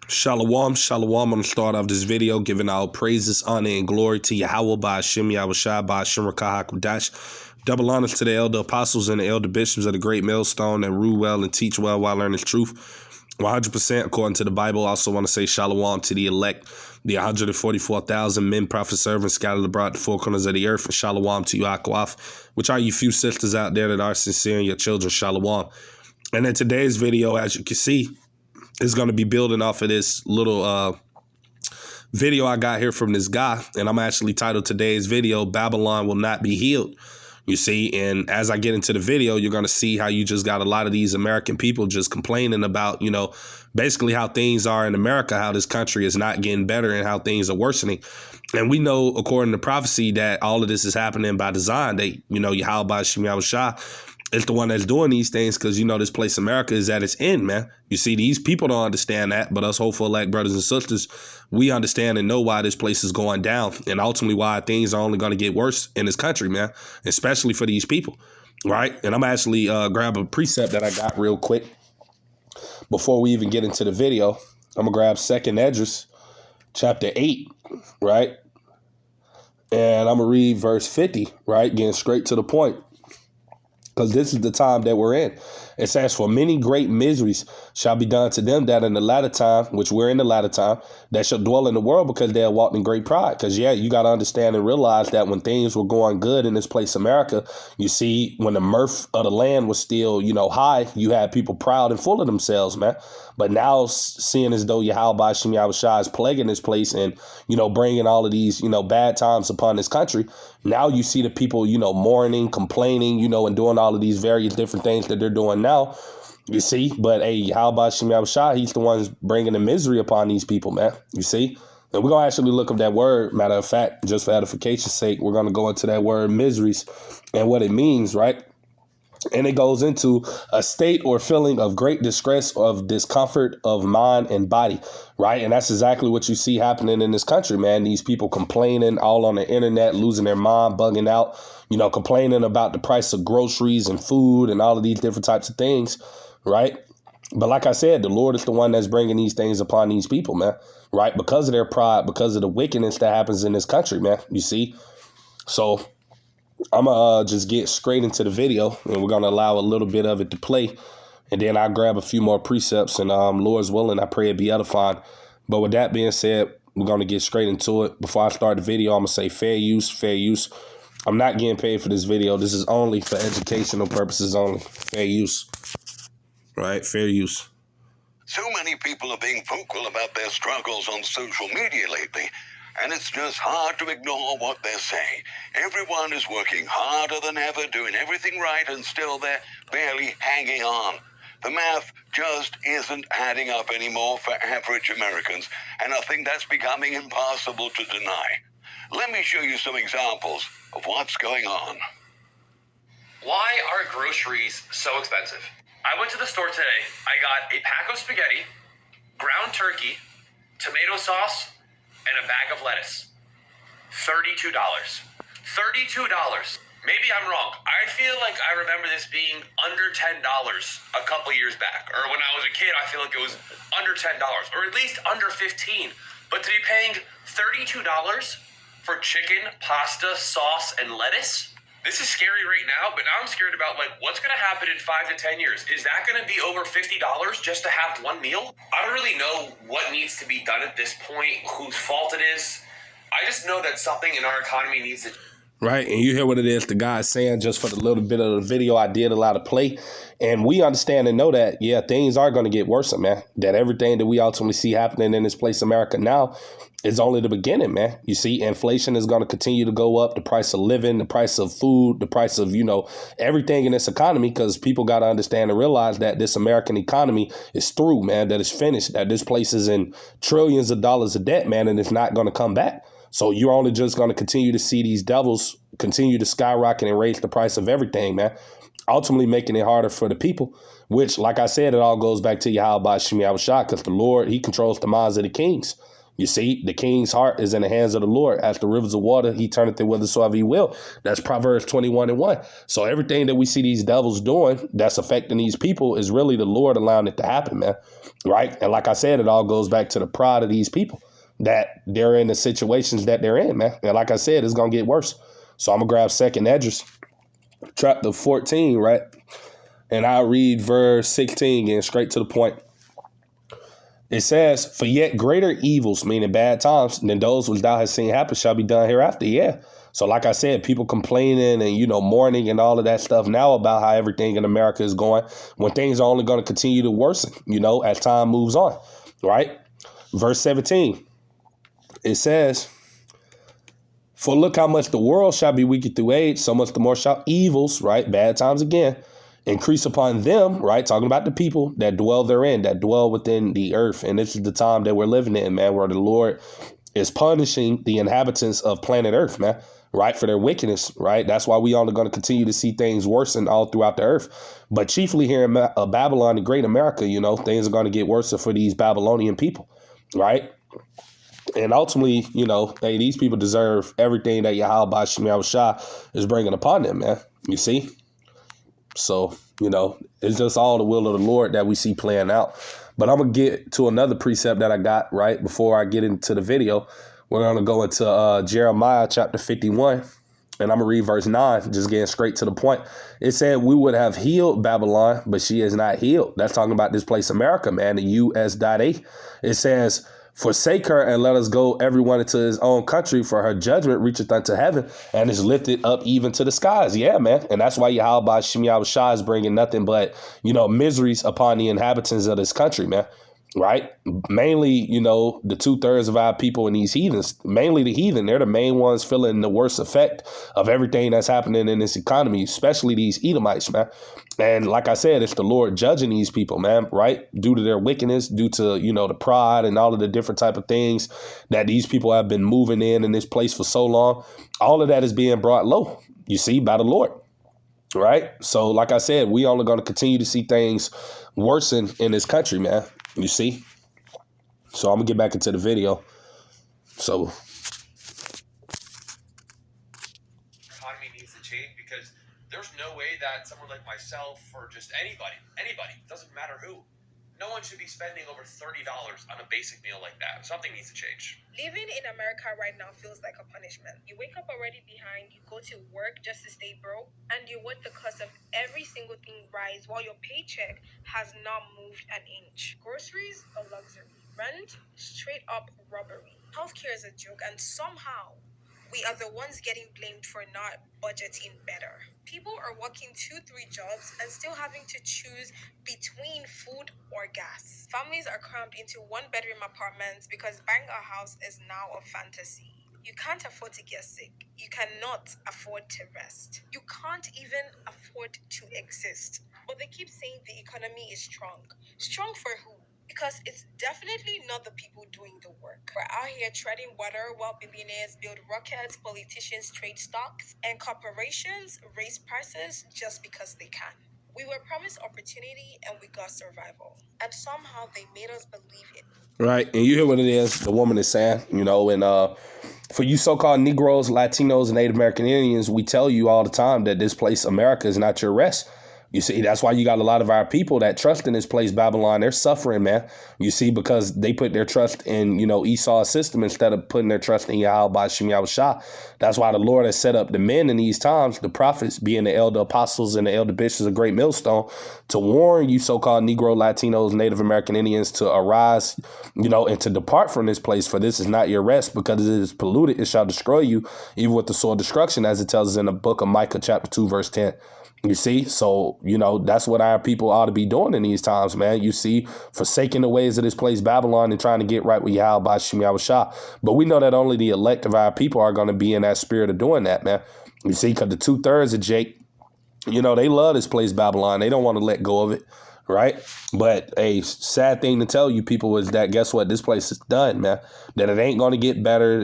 Shalom, shalom. I'm going to start off this video giving all praises, honor, and glory to Yahweh by Hashem, Yahushua by Hashem Rakah HaKodesh. Double honors to the elder apostles and the elder bishops of the great millstone that rule well and teach well while learning truth. 100% according to the Bible. Also want to say shalom to the elect, the 144,000 men, prophets, servants scattered abroad the four corners of the earth. And shalom to you, Akwaf, which are you few sisters out there that are sincere and your children. Shalom. And in today's video, as you can see, is going to be building off of this little video I got here from this guy. And I'm actually titled today's video, Babylon Will Not Be Healed. You see, and as I get into the video, you're going to see how you just got a lot of these American people just complaining about, you know, basically how things are in America, how this country is not getting better and how things are worsening. And we know, according to prophecy, that all of this is happening by design. They, you know, Yahweh Shem Yahushua is the one that's doing these things because, you know, this place America is at its end, man. You see, these people don't understand that, but us hopeful elect brothers and sisters, we understand and know why this place is going down and ultimately why things are only going to get worse in this country, man, especially for these people, right? And I'm actually grab a precept that I got real quick before we even get into the video. I'm going to grab 2nd Esdras, chapter 8, right? And I'm going to read verse 50, right? Getting straight to the point. Because this is the time that we're in. It says, for many great miseries shall be done to them that in the latter time, which we're in the latter time, that shall dwell in the world because they have walked in great pride. Because, yeah, you got to understand and realize that when things were going good in this place, America, you see, when the mirth of the land was still, you know, high, you had people proud and full of themselves, man. But now seeing as though Yahweh Shem Yahushua is plaguing this place and, you know, bringing all of these, you know, bad times upon this country, now you see the people, you know, mourning, complaining, you know, and doing all of these various different things that they're doing now, you see. But, hey, Yahweh Shem Yahushua, he's the one who's bringing the misery upon these people, man, you see. And we're going to actually look up that word, matter of fact, just for edification's sake, we're going to go into that word miseries and what it means, right? And it goes into a state or feeling of great distress, of discomfort of mind and body, right? And that's exactly what you see happening in this country, man. These people complaining all on the internet, losing their mind, bugging out, you know, complaining about the price of groceries and food and all of these different types of things, right? But like I said, the Lord is the one that's bringing these things upon these people, man, right? Because of their pride, because of the wickedness that happens in this country, man, you see. So I'm going to just get straight into the video, and we're going to allow a little bit of it to play. And then I'll grab a few more precepts, and Lord's willing, I pray it be edifying. But with that being said, we're going to get straight into it. Before I start the video, I'm going to say fair use, fair use. I'm not getting paid for this video. This is only for educational purposes only. Fair use. Right? Fair use. So many people are being vocal about their struggles on social media lately. And it's just hard to ignore what they're saying. Everyone is working harder than ever, doing everything right, and still they're barely hanging on. The math just isn't adding up anymore for average Americans, and I think that's becoming impossible to deny. Let me show you some examples of what's going on. Why are groceries so expensive? I went to the store today. I got a pack of spaghetti, ground turkey, tomato sauce, and a bag of lettuce. $32. $32. Maybe I'm wrong. I feel like I remember this being under $10 a couple years back. Or when I was a kid, I feel like it was under $10, or at least under $15. But to be paying $32 for chicken, pasta, sauce, and lettuce? This is scary right now, but now I'm scared about, like, what's going to happen in 5 to 10 years? Is that going to be over $50 just to have one meal? I don't really know what needs to be done at this point, whose fault it is. I just know that something in our economy needs to... Right. And you hear what it is the guy is saying just for the little bit of the video I did allow to play. And we understand and know that, yeah, things are going to get worse, man. That everything that we ultimately see happening in this place, America now, is only the beginning, man. You see, inflation is going to continue to go up. The price of living, the price of food, the price of, you know, everything in this economy, because people got to understand and realize that this American economy is through, man, that it's finished, that this place is in trillions of dollars of debt, man, and it's not going to come back. So you're only just going to continue to see these devils continue to skyrocket and raise the price of everything, man, ultimately making it harder for the people, which, like I said, it all goes back to Yahweh Shem Yahushua, because the Lord, he controls the minds of the kings. You see, the king's heart is in the hands of the Lord. As the rivers of water, he turneth it whithersoever he will. That's Proverbs 21:1. So everything that we see these devils doing that's affecting these people is really the Lord allowing it to happen, man. Right? And like I said, it all goes back to the pride of these people, that they're in the situations that they're in, man. And like I said, it's going to get worse. So I'm going to grab 2nd Esdras, chapter 14, right? And I'll read verse 16 again, straight to the point. It says, for yet greater evils, meaning bad times, than those which thou hast seen happen shall be done hereafter. Yeah. So like I said, people complaining and, mourning and all of that stuff now about how everything in America is going, when things are only going to continue to worsen, as time moves on. Right. Verse 17, it says, for look how much the world shall be weakened through age, so much the more shall evils, right, bad times again, increase upon them, right? Talking about the people that dwell therein, that dwell within the earth. And this is the time that we're living in, man, where the Lord is punishing the inhabitants of planet Earth, man, right? For their wickedness, right? That's why we only going to continue to see things worsen all throughout the earth. But chiefly here in Babylon, the great America, things are going to get worse for these Babylonian people, right? And ultimately, hey, these people deserve everything that Yahweh Ba'Shem Yahushua is bringing upon them, man. You see? So, it's just all the will of the Lord that we see playing out. But I'm going to get to another precept that I got right before I get into the video. We're going to go into Jeremiah chapter 51, and I'm going to read verse 9, just getting straight to the point. It said, we would have healed Babylon, but she is not healed. That's talking about this place, America, man, the US.A. It says, forsake her and let us go everyone into his own country, for her judgment reacheth unto heaven and is lifted up even to the skies. Yeah, man. And that's why Yahweh Ba'Shem Yahushua is bringing nothing but, miseries upon the inhabitants of this country, man. Right? Mainly, the 2/3 of our people and these heathens, mainly the heathen, they're the main ones feeling the worst effect of everything that's happening in this economy, especially these Edomites, man. And like I said, it's the Lord judging these people, man, right? Due to their wickedness, due to, the pride and all of the different type of things that these people have been moving in this place for so long. All of that is being brought low, you see, by the Lord. Right. So like I said, we only going to continue to see things worsen in this country, man. You see. So I'm going to get back into the video. So economy needs to change, because there's no way that someone like myself or just anybody, doesn't matter who, no one should be spending over $30 on a basic meal like that. Something needs to change. Living in America right now feels like a punishment. You wake up already behind, you go to work just to stay broke, and you watch the cost of every single thing rise while your paycheck has not moved an inch. Groceries, a luxury. Rent, straight up robbery. Healthcare is a joke, and somehow we are the ones getting blamed for not budgeting better. People are working 2-3 jobs and still having to choose between food or gas. Families are crammed into 1-bedroom apartments because buying a house is now a fantasy. You can't afford to get sick. You cannot afford to rest. You can't even afford to exist. But they keep saying the economy is strong. Strong for who? Because it's definitely not the people doing the work. We're out here treading water while billionaires build rockets, politicians trade stocks, and corporations raise prices just because they can. We were promised opportunity and we got survival. And somehow they made us believe it. Right. And you hear what it is, the woman is saying, and for you so-called Negroes, Latinos, and Native American Indians, we tell you all the time that this place, America, is not your rest. You see, that's why you got a lot of our people that trust in this place, Babylon. They're suffering, man. You see, because they put their trust in, Esau's system instead of putting their trust in Yahweh Ba'Shem Yahushua. That's why the Lord has set up the men in these times, the prophets, being the elder apostles and the elder bishops of Great Millstone, to warn you so-called Negro, Latinos, Native American Indians to arise, and to depart from this place. For this is not your rest, because it is polluted. It shall destroy you, even with the sword of destruction, as it tells us in the book of Micah, chapter 2, verse 10. You see, so, that's what our people ought to be doing in these times, man. You see, forsaking the ways of this place, Babylon, and trying to get right with Yahweh Ba'Shem Yahushua. But we know that only the elect of our people are going to be in that spirit of doing that, man. You see, because the 2/3 of Jake, they love this place, Babylon. They don't want to let go of it, right? But a sad thing to tell you people is that, guess what? This place is done, man. That it ain't going to get better.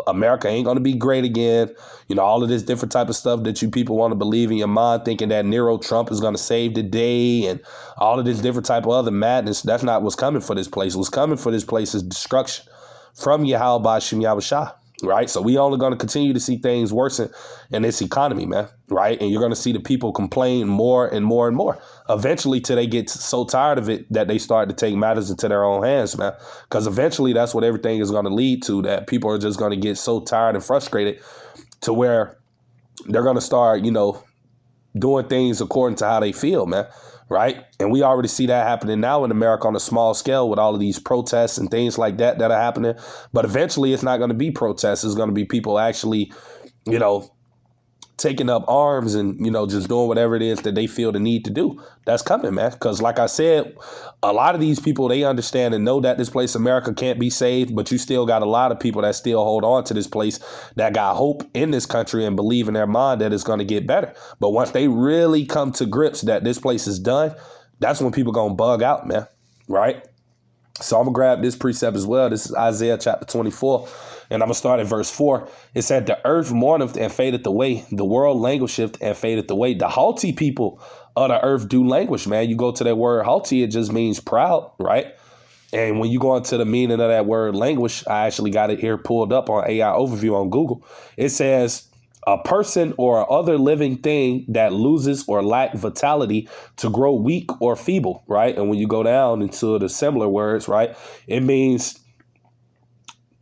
America ain't going to be great again. All of this different type of stuff that you people want to believe in your mind, thinking that Nero Trump is going to save the day and all of this different type of other madness. That's not what's coming for this place. What's coming for this place is destruction, from Yahweh Ba'Shem Yahushua. Right. So we only going to continue to see things worsen in this economy, man. Right. And you're going to see the people complain more and more and more eventually till they get so tired of it that they start to take matters into their own hands, man. Because eventually that's what everything is going to lead to, that people are just going to get so tired and frustrated to where they're going to start, doing things according to how they feel, man. Right. And we already see that happening now in America on a small scale with all of these protests and things like that are happening. But eventually it's not going to be protests. It's going to be people actually, taking up arms and, just doing whatever it is that they feel the need to do. That's coming, man. Because like I said, a lot of these people, they understand and know that this place, America, can't be saved. But you still got a lot of people that still hold on to this place, that got hope in this country and believe in their mind that it's going to get better. But once they really come to grips that this place is done, that's when people going to bug out, man. Right. So I'm going to grab this precept as well. This is Isaiah chapter 24. And I'm going to start at verse 4. It said, the earth mourneth and fadeth away. The world languisheth and fadeth away. The haughty people of the earth do languish, man. You go to that word haughty, it just means proud, right? And when you go into the meaning of that word languish, I actually got it here pulled up on AI Overview on Google. It says, a person or other living thing that loses or lack vitality, to grow weak or feeble, right? And when you go down into the similar words, right, it means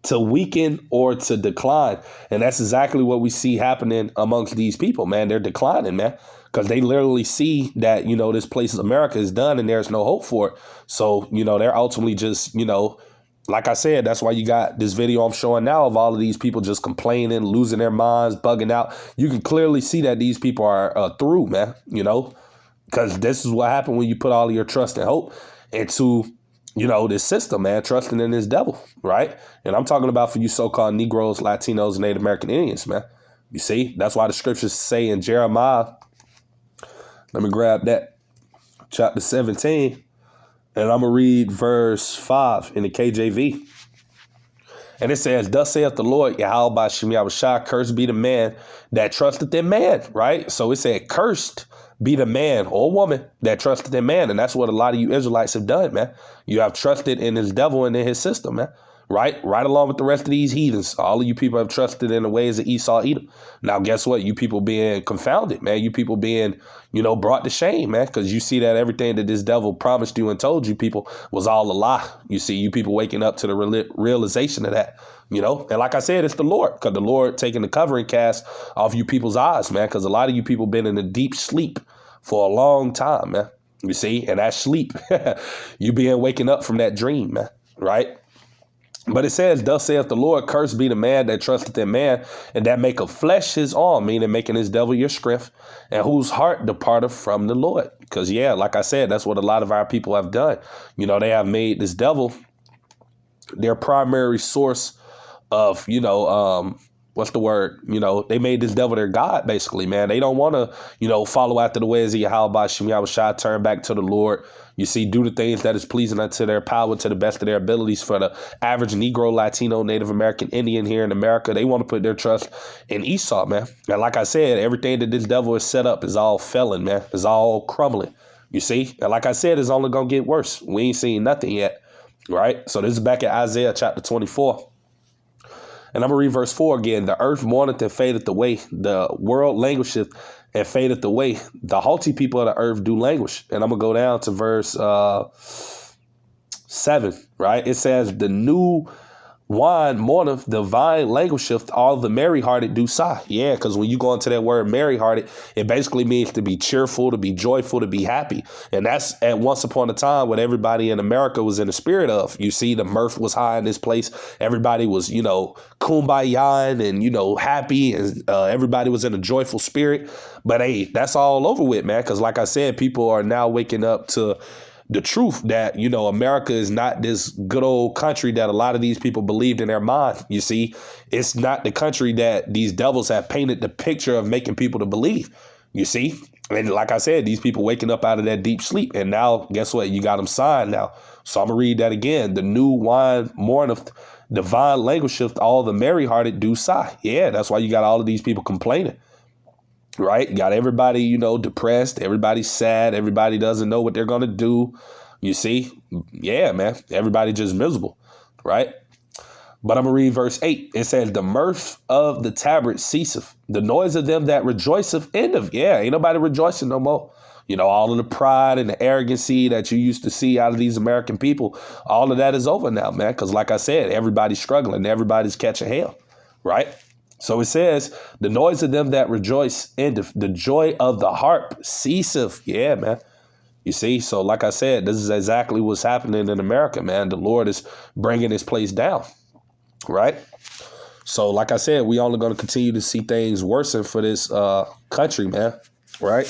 to weaken or to decline. And that's exactly what we see happening amongst these people, man. They're declining, man, because they literally see that, this place America is done and there's no hope for it. So, they're ultimately just, like I said, that's why you got this video I'm showing now of all of these people just complaining, losing their minds, bugging out. You can clearly see that these people are through, man, because this is what happened when you put all of your trust and hope into this system, man, trusting in this devil, right? And I'm talking about for you so-called Negroes, Latinos, and Native American Indians, man. You see, that's why the scriptures say in Jeremiah, let me grab that, chapter 17, and I'm going to read verse 5 in the KJV. And it says, thus saith the Lord, Yahweh Ba'Shem Yahushua, cursed be the man that trusteth in man, right? So it said, cursed be the man or woman that trusted in man. And that's what a lot of you Israelites have done, man. You have trusted in this devil and in his system, man. Right along with the rest of these heathens. All of you people have trusted in the ways of Esau, Edom. Now, guess what? You people being confounded, man. You people being, brought to shame, man, because you see that everything that this devil promised you and told you people was all a lie. You see, you people waking up to the realization of that, And like I said, it's the Lord, because the Lord taking the covering cast off you people's eyes, man, because a lot of you people been in a deep sleep for a long time, man. You see, and that sleep, you being waking up from that dream, man, right? But it says, thus saith the Lord, cursed be the man that trusteth in man, and that make of flesh his arm, meaning making his devil your strength, and whose heart departeth from the Lord. Because, yeah, like I said, that's what a lot of our people have done. They have made this devil their primary source of, what's the word? They made this devil their God, basically, man. They don't want to, follow after the ways of Yahweh Ba'Shem Yahushua, turn back to the Lord. You see, do the things that is pleasing unto their power to the best of their abilities. For the average Negro, Latino, Native American, Indian here in America, they want to put their trust in Esau, man. And like I said, everything that this devil is set up is all failing, man. It's all crumbling. You see? And like I said, it's only going to get worse. We ain't seen nothing yet, right? So this is back at Isaiah chapter 24. And I'm going to read verse 4 again. The earth mourneth and fadeth away. The world languisheth and fadeth away. The haughty people of the earth do languish. And I'm going to go down to verse 7, right? It says, the new wine mourneth, the vine languisheth, all the merry-hearted do sigh. Yeah, because when you go into that word merry-hearted, it basically means to be cheerful, to be joyful, to be happy. And that's at once upon a time what everybody in America was in the spirit of. You see, the mirth was high in this place. Everybody was, kumbaya and, happy, and everybody was in a joyful spirit. But hey, that's all over with, man, because like I said, people are now waking up to the truth that, America is not this good old country that a lot of these people believed in their mind. You see, it's not the country that these devils have painted the picture of making people to believe. You see, and like I said, these people waking up out of that deep sleep. And now, guess what? You got them signed now. So I'm going to read that again. The new wine mourneth, the vine languisheth, all the merry-hearted do sigh. Yeah, that's why you got all of these people complaining. Right. You got everybody, depressed. Everybody's sad. Everybody doesn't know what they're going to do. You see? Yeah, man. Everybody just miserable. Right. But I'm going to read verse 8. It says, the mirth of the tabrets ceaseth. The noise of them that rejoiceth endeth. Yeah, ain't nobody rejoicing no more. You know, all of the pride and the arrogancy that you used to see out of these American people, all of that is over now, man. Because like I said, everybody's struggling. Everybody's catching hell, right? So it says, the noise of them that rejoice endeth. The joy of the harp ceaseth. Yeah, man. You see, so like I said, this is exactly what's happening in America, man. The Lord is bringing this place down, right? So like I said, we only going to continue to see things worsen for this country, man, right?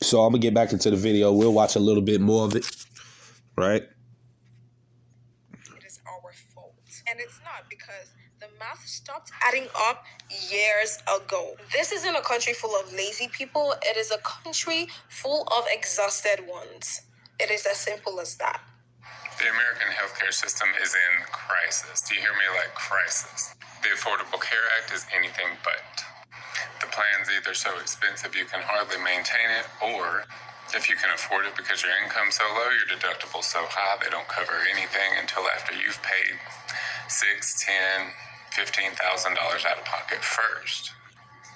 So I'm going to get back into the video. We'll watch a little bit more of it, right? It is our fault. And it's not, because the math stopped adding up years ago. This isn't a country full of lazy people. It is a country full of exhausted ones. It is as simple as that. The American healthcare system is in crisis. Do you hear me? Like, crisis. The Affordable Care Act is anything but. The plan's either so expensive you can hardly maintain it, or if you can afford it because your income's so low, your deductible's so high, they don't cover anything until after you've paid $6,000, $10,000, $15,000 out of pocket first.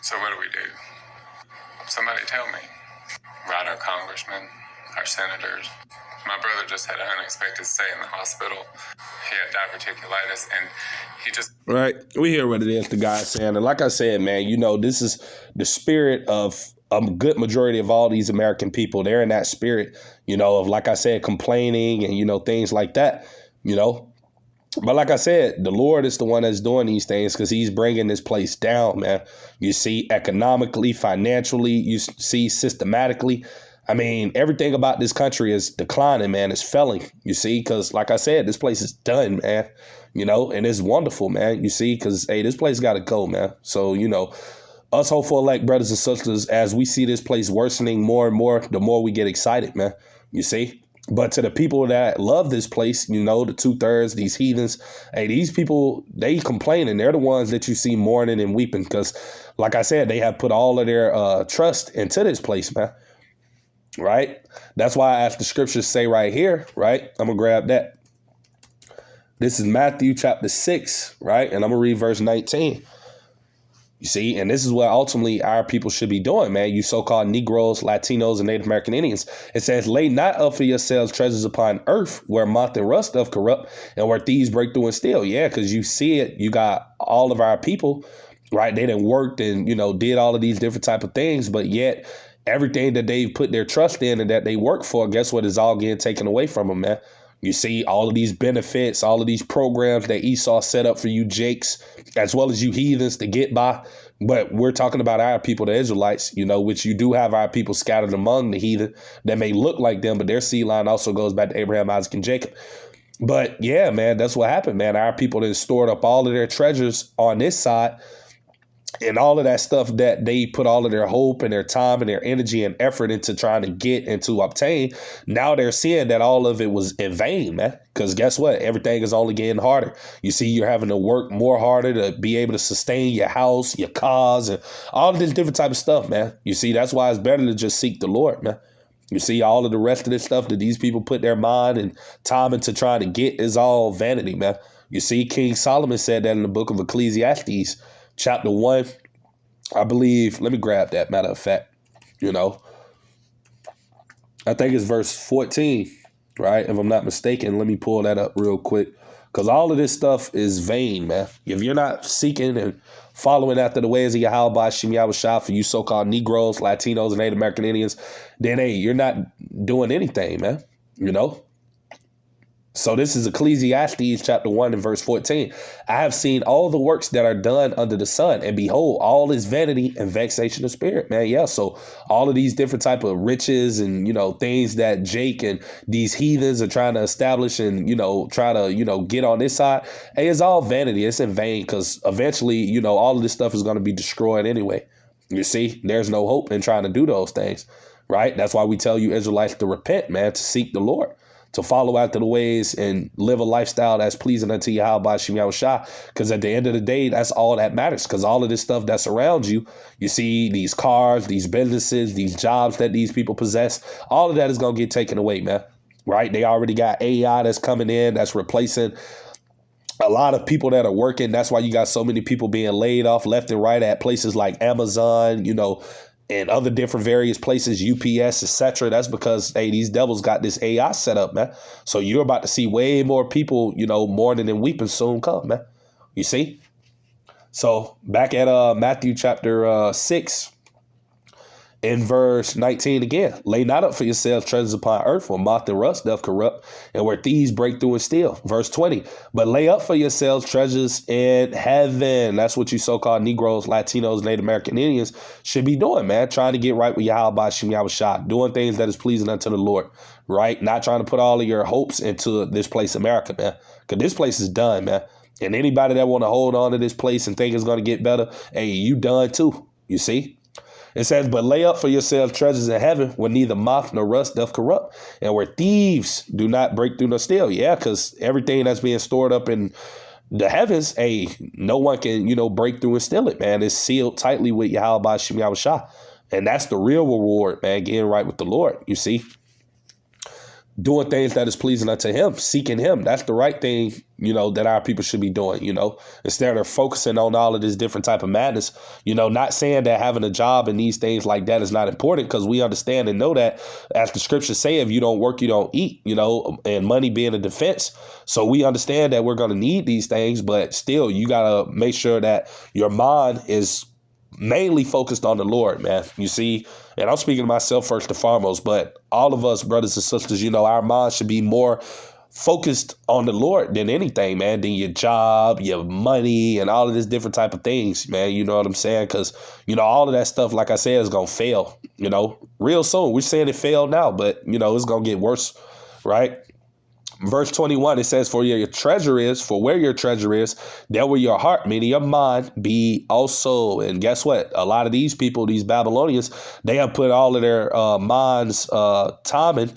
So what do? Somebody tell me. Right, our congressmen, our senators. My brother just had an unexpected stay in the hospital. He had diverticulitis, and he just... Right. We hear what it is the guy's saying. And like I said, man, you know, this is the spirit of a good majority of all these American people. They're in that spirit, you know, of, like I said, complaining and, you know, things like that, you know. But like I said, the Lord is the one that's doing these things because he's bringing this place down, man. You see, economically, financially, you see systematically. I mean, everything about this country is declining, man. It's failing, you see, because like I said, this place is done, man, you know, and it's wonderful, man, you see, because, hey, this place got to go, man. So, you know, us hopeful elect brothers and sisters, as we see this place worsening more and more, the more we get excited, man, you see. But to the people that love this place, you know, the 2/3, these heathens, hey, these people, they complaining. They're the ones that you see mourning and weeping because, like I said, they have put all of their trust into this place, man. Right. That's why, as the scriptures say right here, right, I'm going to grab that. This is Matthew chapter 6. Right. And I'm going to read verse 19. You see, and this is what ultimately our people should be doing, man. You so-called Negroes, Latinos, and Native American Indians. It says, lay not up for yourselves treasures upon earth where moth and rust doth corrupt and where thieves break through and steal. Yeah, because you see it. You got all of our people. Right. They done worked and, you know, did all of these different type of things. But yet everything that they've put their trust in and that they work for, guess what, is all getting taken away from them, man. You see all of these benefits, all of these programs that Esau set up for you Jakes, as well as you heathens to get by. But we're talking about our people, the Israelites, you know, which you do have our people scattered among the heathen that may look like them, but their seed line also goes back to Abraham, Isaac, and Jacob. But yeah, man, that's what happened, man. Our people then stored up all of their treasures on this side. And all of that stuff that they put all of their hope and their time and their energy and effort into trying to get and to obtain, now they're seeing that all of it was in vain, man. Because guess what? Everything is only getting harder. You see, you're having to work more harder to be able to sustain your house, your cars, and all of this different type of stuff, man. You see, that's why it's better to just seek the Lord, man. You see, all of the rest of this stuff that these people put their mind and time into trying to get is all vanity, man. You see, King Solomon said that in the book of Ecclesiastes, chapter 1, I believe, let me grab that, matter of fact, you know, I think it's verse 14, right? If I'm not mistaken, let me pull that up real quick, because all of this stuff is vain, man. If you're not seeking and following after the ways of Yahweh Hashem Yahushua, for you so-called Negroes, Latinos, and Native American Indians, then, hey, you're not doing anything, man, you know? So this is Ecclesiastes chapter 1 and verse 14. I have seen all the works that are done under the sun, and behold, all is vanity and vexation of spirit, man. Yeah, so all of these different type of riches and, you know, things that Jake and these heathens are trying to establish and, you know, try to, you know, get on this side, hey, it's all vanity. It's in vain because eventually, you know, all of this stuff is going to be destroyed anyway. You see, there's no hope in trying to do those things, right? That's why we tell you Israelites to repent, man, to seek the Lord, to follow after the ways and live a lifestyle that's pleasing unto Yahweh Hashem Yahushua. Because at the end of the day, that's all that matters. Because all of this stuff that's around you, you see these cars, these businesses, these jobs that these people possess, all of that is going to get taken away, man. Right? They already got AI that's coming in, that's replacing a lot of people that are working. That's why you got so many people being laid off left and right at places like Amazon, and other different various places, UPS, etc. That's because, hey, these devils got this AI set up, man. So you're about to see way more people, mourning and weeping soon come, man. You see? So back at Matthew chapter 6, in verse 19 again, lay not up for yourselves treasures upon earth where moth and rust doth corrupt and where thieves break through and steal. Verse 20, but lay up for yourselves treasures in heaven. That's what you so-called Negroes, Latinos, Native American Indians should be doing, man. Trying to get right with Yahweh Shem Yahushua, doing things that is pleasing unto the Lord, right? Not trying to put all of your hopes into this place, America, man, because this place is done, man. And anybody that want to hold on to this place and think it's going to get better, hey, you done too, you see? It says, but lay up for yourselves treasures in heaven where neither moth nor rust doth corrupt and where thieves do not break through nor steal. Yeah, because everything that's being stored up in the heavens, hey, no one can, break through and steal it, man. It's sealed tightly with Yahweh Shem Yahushua. And that's the real reward, man, getting right with the Lord, you see. Doing things that is pleasing unto him, seeking him. That's the right thing, that our people should be doing, instead of focusing on all of this different type of madness, not saying that having a job and these things like that is not important, because we understand and know that, as the scriptures say, if you don't work, you don't eat, and money being a defense. So we understand that we're going to need these things, but still you got to make sure that your mind is mainly focused on the Lord, man. You see, and I'm speaking to myself first and foremost, but all of us, brothers and sisters, our minds should be more focused on the Lord than anything, man, than your job, your money, and all of this different type of things, man. You know what I'm saying? Because, all of that stuff, like I said, is going to fail, real soon. We're saying it failed now, but, it's going to get worse, right? Verse 21, it says, for where your treasure is, there will your heart, meaning your mind, be also. And guess what? A lot of these people, these Babylonians, they have put all of their minds, timing,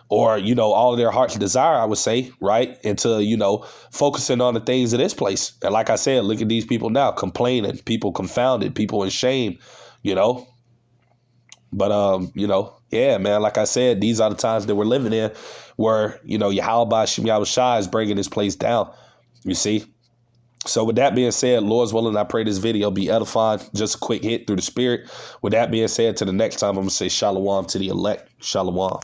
or, all of their heart's desire, I would say, right, into, focusing on the things of this place. And like I said, look at these people now, complaining, people confounded, people in shame, But, yeah, man, like I said, these are the times that we're living in where, Yahweh Shem Yahushua is bringing this place down, you see. So with that being said, Lord's willing, I pray this video be edifying, just a quick hit through the spirit. With that being said, to the next time, I'm going to say shalom to the elect. Shalom.